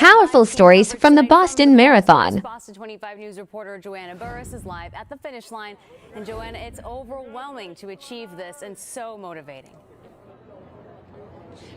powerful stories from the Boston Marathon. Boston 25 News reporter Joanna Burris is live at the finish line. And Joanna, it's overwhelming to achieve this and so motivating.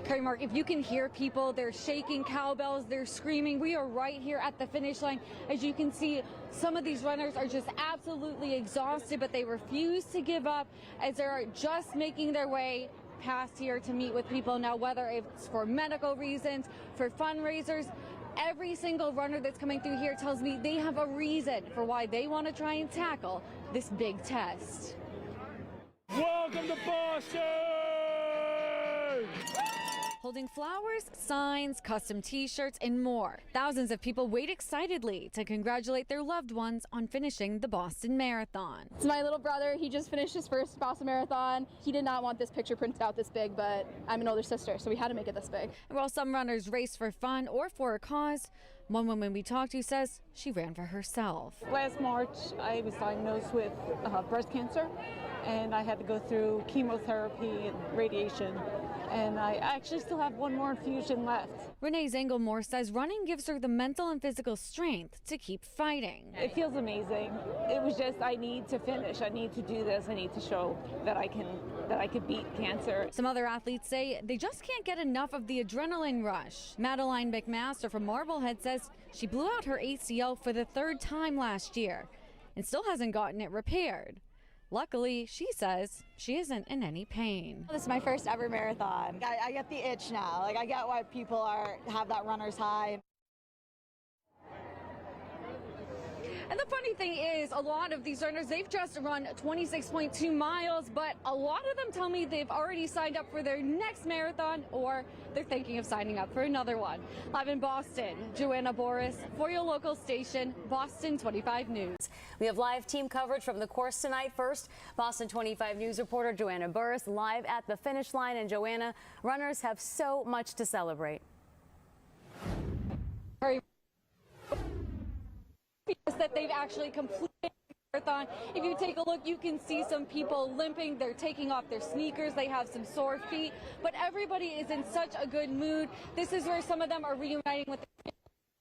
Carrie, Mark, if you can hear people, they're shaking cowbells, they're screaming. We are right here at the finish line. As you can see, some of these runners are just absolutely exhausted, but they refuse to give up as they're just making their way past here to meet with people. Now, whether it's for medical reasons, for fundraisers, every single runner that's coming through here tells me they have a reason for why they want to try and tackle this big test. Welcome to Boston! Holding flowers, signs, custom t-shirts, and more. Thousands of people wait excitedly to congratulate their loved ones on finishing the Boston Marathon. It's my little brother. He just finished his first Boston Marathon. He did not want this picture printed out this big, but I'm an older sister, so we had to make it this big. And while some runners race for fun or for a cause, one woman we talked to says she ran for herself. Last March, I was diagnosed with breast cancer, and I had to go through chemotherapy and radiation, and I actually still have one more infusion left. Renee Zangelmore says running gives her the mental and physical strength to keep fighting. It feels amazing. It was just, I need to finish. I need to do this. I need to show that I could beat cancer. Some other athletes say they just can't get enough of the adrenaline rush. Madeline McMaster from Marblehead says she blew out her ACL for the third time last year and still hasn't gotten it repaired. Luckily, she says she isn't in any pain. This is my first ever marathon. I get the itch now. Like, I get why people have that runner's high. And the funny thing is, a lot of these runners, they've just run 26.2 miles, but a lot of them tell me they've already signed up for their next marathon or they're thinking of signing up for another one. Live in Boston, Joanna Burris for your local station, Boston 25 News. We have live team coverage from the course tonight. First, Boston 25 News reporter Joanna Burris live at the finish line. And Joanna, runners have so much to celebrate. That they've actually completed the marathon. If you take a look, you can see some people limping. They're taking off their sneakers. They have some sore feet, but everybody is in such a good mood. This is where some of them are reuniting with their family.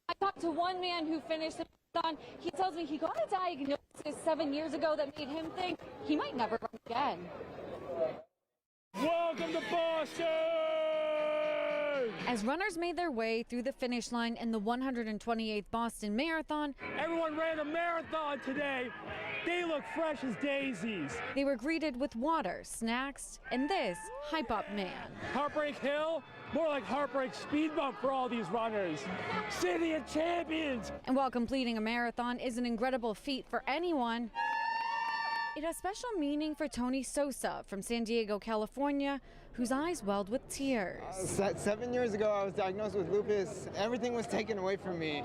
I talked to one man who finished the marathon. He tells me he got a diagnosis 7 years ago that made him think he might never run again. Welcome to Boston! As runners made their way through the finish line in the 128th Boston Marathon, Everyone ran a marathon today. They look fresh as daisies. they were greeted with water, snacks, and this hype up man. Heartbreak Hill, more like Heartbreak Speed Bump for all these runners. City of Champions. And while completing a marathon is an incredible feat for anyone, it has special meaning for Tony Sosa from San Diego, California, whose eyes welled with tears. 7 years ago, I was diagnosed with lupus. Everything was taken away from me.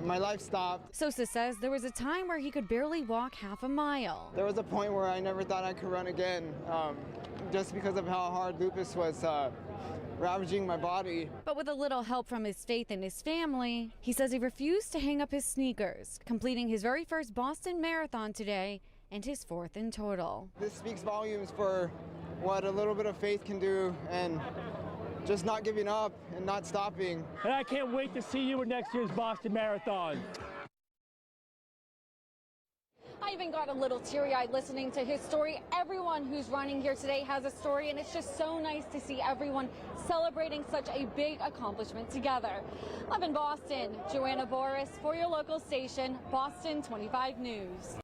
My life stopped. Sosa says there was a time where he could barely walk half a mile. There was a point where I never thought I could run again, just because of how hard lupus was ravaging my body. But with a little help from his faith and his family, he says he refused to hang up his sneakers, completing his very first Boston Marathon today and his fourth in total. This speaks volumes for what a little bit of faith can do, and just not giving up and not stopping. And I can't wait to see you at next year's Boston Marathon. I even got a little teary-eyed listening to his story. Everyone who's running here today has a story, and it's just so nice to see everyone celebrating such a big accomplishment together. Live in Boston, Joanna Burris for your local station, Boston 25 News.